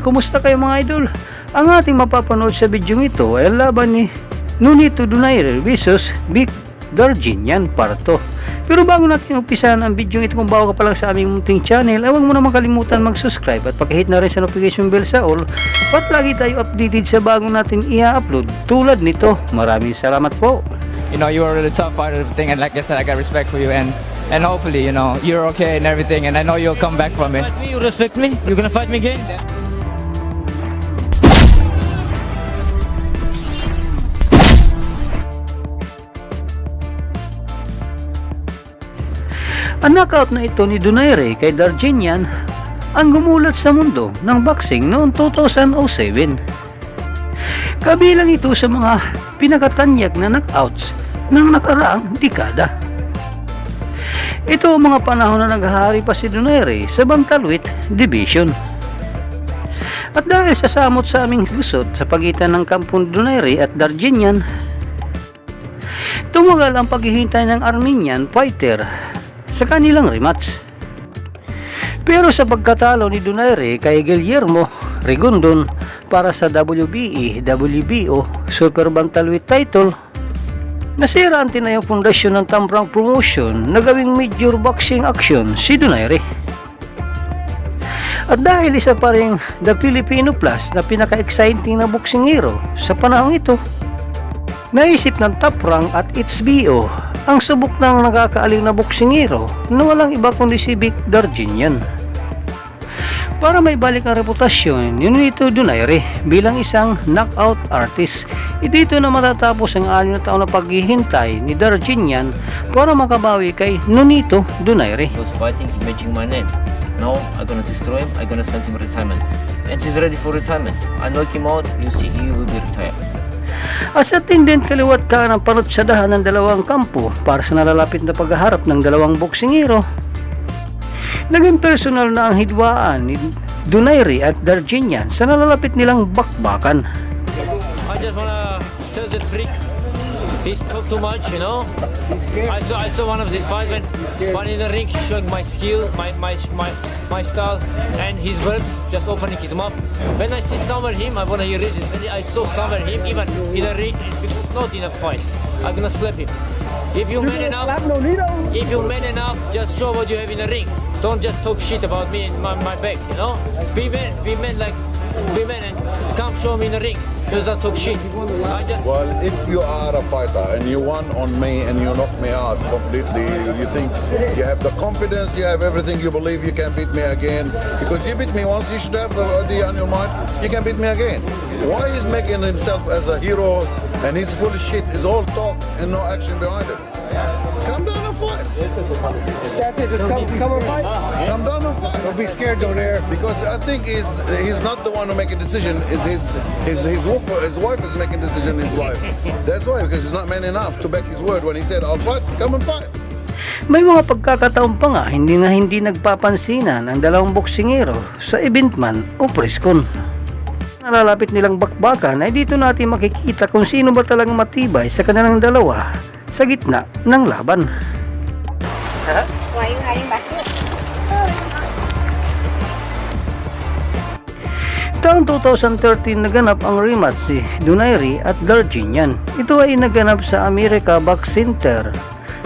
Kumusta kayo mga idol? Ang ating mapapanood sa video ito ay ang laban ni Nonito Donaire vs Vic Darginian Parto. Pero bago natin umpisahan ang video ito, kung bago ka pa lang sa aming munting channel, ay huwag mo naman kalimutan mag-subscribe at pakihit na rin sa notification bell sa all at lagi tayo updated sa bago natin i-upload tulad nito. Maraming salamat po. You know, you are really tough fighter and everything, and like I said, I got respect for you, and hopefully, you know, you're okay and everything, and I know you'll come back from it. You respect me? You're gonna fight me again? Ang knockout na ito ni Donaire kay Darginian ang gumulat sa mundo ng boxing noong 2007. Kabilang ito sa mga pinakatanyak na knockouts ng nakaraang dekada. Ito ang mga panahon na naghahari pa si Donaire sa bantamweight division. At dahil sa samot sa aming gusot sa pagitan ng kampong Donaire at Darginian, tumagal ang paghihintay ng Armenian fighter sa kanilang rematch. Pero sa pagkatalo ni Donaire kay Guillermo Rigondon para sa WBE WBO Super Bantamweight title, nasira ang tinayong pundasyon ng Tamprang Promotion na gawing major boxing action si Donaire. At dahil isa pa rin the Filipino Plus na pinaka-exciting na boxing hero sa panahon ito, naisip ng Top Rank at HBO ang subok ng nakakaaliw na boxing hero na walang iba kundi si Vic Darginian, para may balik ang reputasyon ni Nonito Donaire bilang isang knockout artist. Dito na matatapos ang 6 na taon na paghihintay ni Darginian para makabawi kay Nonito Donaire. He was fighting, he's matching my name. Now I'm gonna destroy him, I'm gonna send him retirement. And he's ready for retirement. I knock him out, you see he will be retired. At sa tindent kaliwat ka ng panutsadahan ng dalawang kampo para sa nalalapit na paghaharap ng dalawang boxing hero, naging personal na ang hidwaan ni Donaire at Darginian sa nalalapit nilang bakbakan. I just wanna tell that freak, he's talk too much, you know. I saw one of these fights when in the ring showing my skill, my style, and his words just opening his mouth. When I see somewhere him, I wanna hear it. When I saw somewhere him, even in the ring, not in a fight, I'm gonna slap him. If you man enough, just show what you have in the ring. Don't just talk shit about me and my back, you know. Be man and come show me in the ring. Just don't talk shit. Well, if you are a fighter and you won on me and you knock me out completely, you think you have the confidence, you have everything, you believe you can beat me again. Because you beat me once, you should have the idea on your mind, you can beat me again. Why he's making himself as a hero and he's full of shit, is all talk and no action behind it. Come down and fight. That's it, just come and fight. Come down and fight. Don't be scared, Donaire. Because I think he's not the one who make a decision. It's his wife is making a decision. His wife. That's why, because he's not man enough to back his word when he said, "I'll fight." Come and fight. May mga pagkakataon pa nga hindi nagpapansinan ang dalawang boksingero sa event man o preskon. Nalalapit nilang bakbakan ay dito natin makikita kung sino ba talagang matibay sa kanilang dalawa sa gitna ng laban. Why are you hiding back here? Taong 2013 naganap ang rematch si Donaire at Darginian. Ito ay naganap sa America Box Center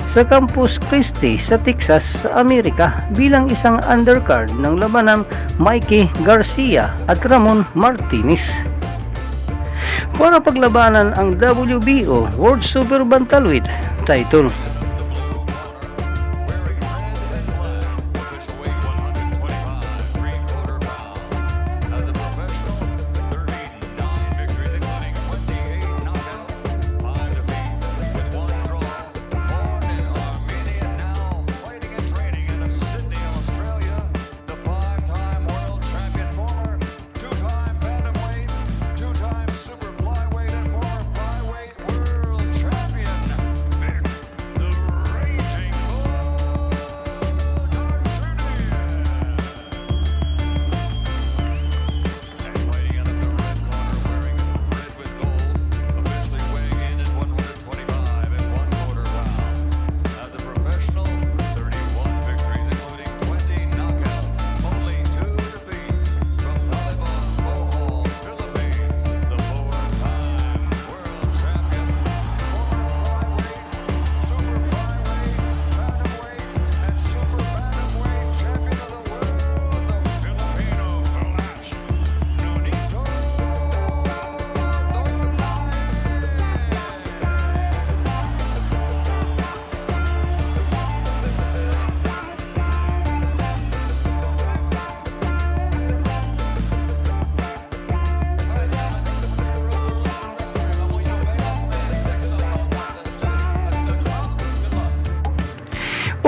sa Campus Christi sa Texas sa Amerika bilang isang undercard ng labanan Mikey Garcia at Ramon Martinez para paglabanan ang WBO World Super Bantamweight title.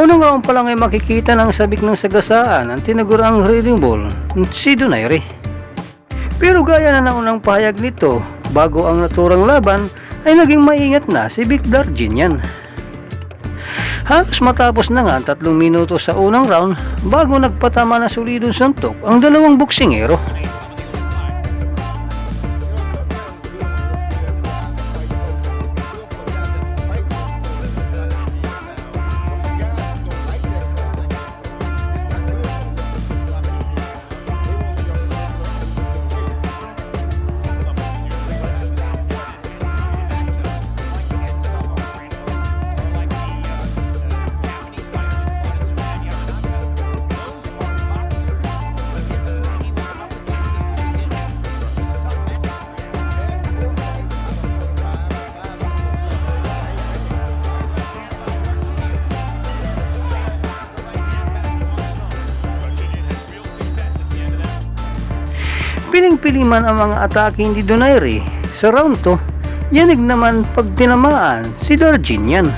Unang round pa lang ay makikita ng sabik ng sagasaan ang tinagurang reading ball si Donaire. Pero gaya na ng unang pahayag nito, bago ang naturang laban ay naging maingat na si Vic Darginian. Halos matapos na nga ang 3 minuto sa unang round bago nagpatama na solidong suntok ang dalawang boksingero. Piling-pili man ang mga atake ni Donaire sa round 2, yanig naman pag tinamaan si Darginian.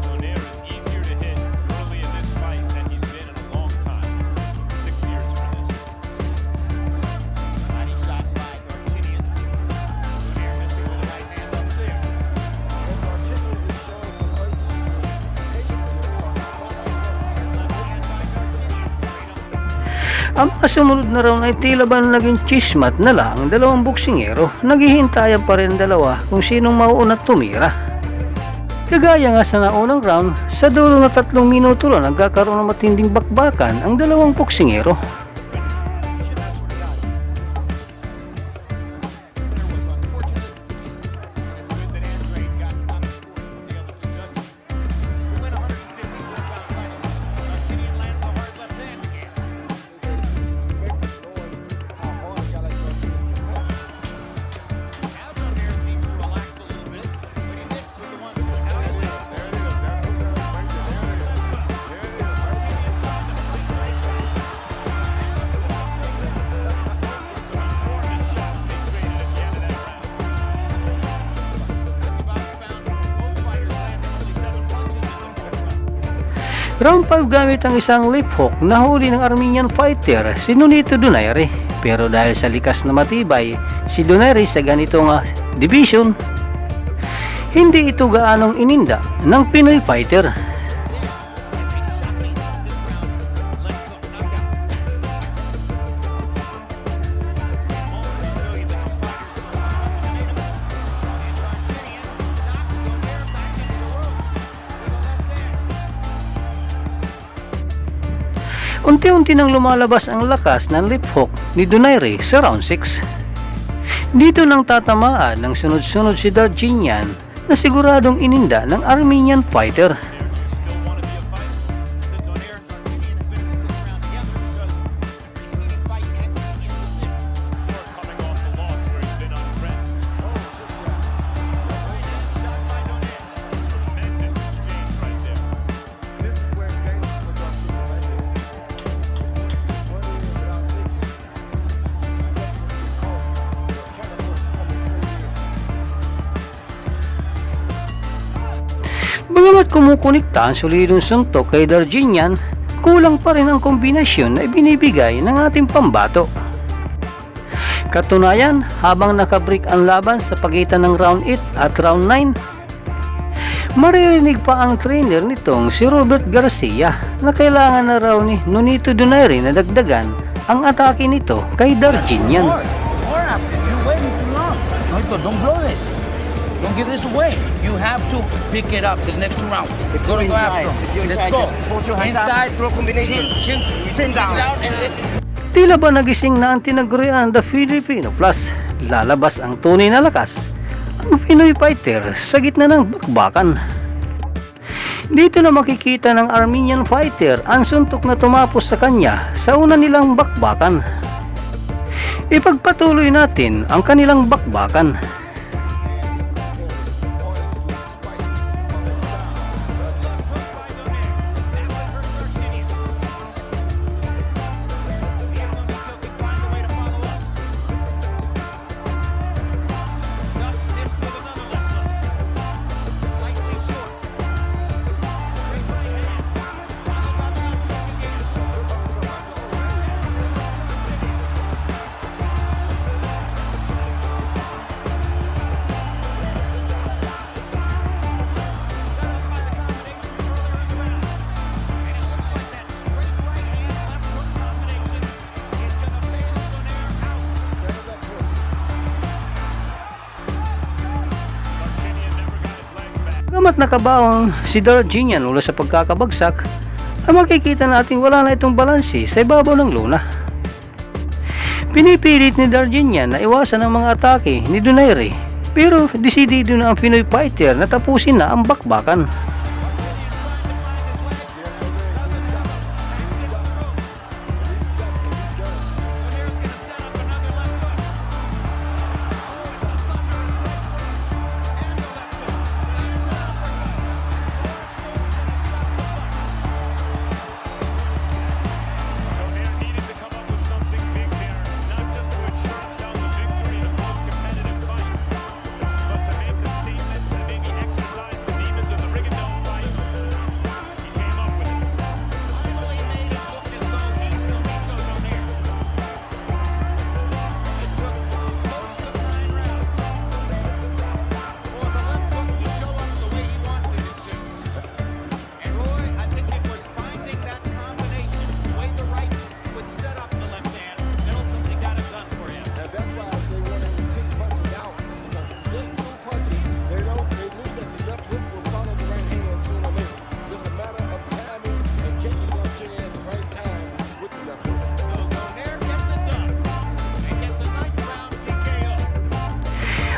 Donaire is easier to hit early in this fight than he's been in a long time. 6 years for this. Body shot by Darginian. Donaire missing with the right hand upstairs. Ang mga sumunod na round ay tila ba naging chismat na lang ang dalawang boksingero. Naghihintayan pa rin dalawa kung sinong mauuna tumira. Kagaya nga sa naunang round, sa dulo na 3 minuto lang nagkakaroon ng matinding bakbakan ang dalawang boksingero. Round 5 gamit ang isang lip hook na huli ng Armenian fighter si Nonito Donaire. Pero dahil sa likas na matibay si Donaire sa ganitong division, hindi ito gaanong ininda ng Pinoy fighter. Unti-unti nang lumalabas ang lakas ng lip hook ni Donaire sa round 6. Dito nang tatamaan ng sunod-sunod si Darginian na siguradong ininda ng Armenian fighter. Still want to be a fighter. The Donaire and Darginian have been in the 6th round together because the preceding fight ended in the 5th. Or coming off the loss where he's been unimpressed. Shot by Donaire. Tremendous exchange right there. This is where it's dangerous for Darginian right here. One in without thinking. He's accepting a good call. Catapult's coming straight in. Bagamat kumukunikta ang solidong suntok kay Darginian, kulang pa rin ang kombinasyon na ibinibigay ng ating pambato. Katunayan, habang nakabreak ang laban sa pagitan ng round 8 at round 9, maririnig pa ang trainer nitong si Robert Garcia na kailangan na raw ni Nonito Donaire na dagdagan ang atake nito kay Darginian. More after. You're waiting too long. No, don't blow this. Don't give this away. You have to pick it up this next 2 rounds. Go after him. Let's go. Inside, throw combination. Chin down and lift. Tila ba nagising na ang tinagurian the Filipino Plus? Lalabas ang tunay na lakas ang Pinoy fighter sa gitna ng bakbakan. Dito na makikita ng Armenian fighter ang suntok na tumapos sa kanya sa una nilang bakbakan. Ipagpatuloy natin ang kanilang bakbakan. Gamat nakabaong si Darginian mula sa pagkakabagsak, ay makikita natin wala na itong balanse sa ibabaw ng luna. Pinipilit ni Darginian na iwasan ang mga atake ni Donaire, pero desidido na ang Pinoy fighter na tapusin na ang bakbakan.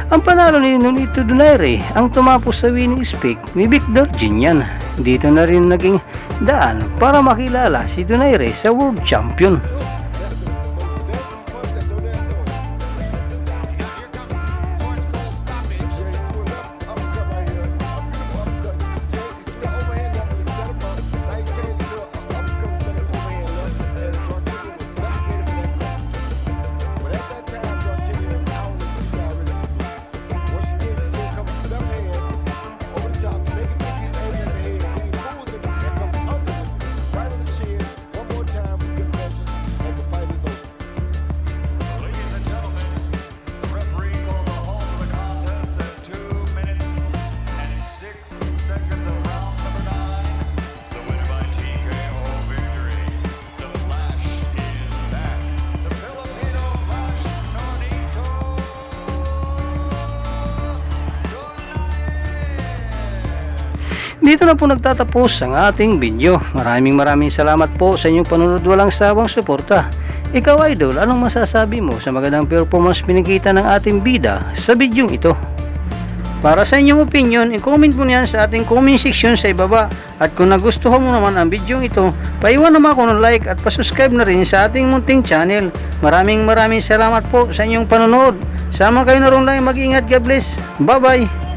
Ang panalo ni Nonito Donaire ang tumapos sa winning streak ni Vic Darginian. Dito na rin naging daan para makilala si Donaire sa World Champion. Dito na po nagtatapos ang ating video. Maraming salamat po sa inyong panunod, walang sawang suporta. Ikaw idol, anong masasabi mo sa magandang performance pinikita ng ating bida sa bidyong ito? Para sa inyong opinion, i-comment mo niyan sa ating comment section sa ibaba. At kung nagustuhan mo naman ang bidyong ito, paiwan naman ako ng like at pasubscribe na rin sa ating munting channel. Maraming salamat po sa inyong panunod. Sama kayo na rin lang, mag-ingat, God bless. Bye bye.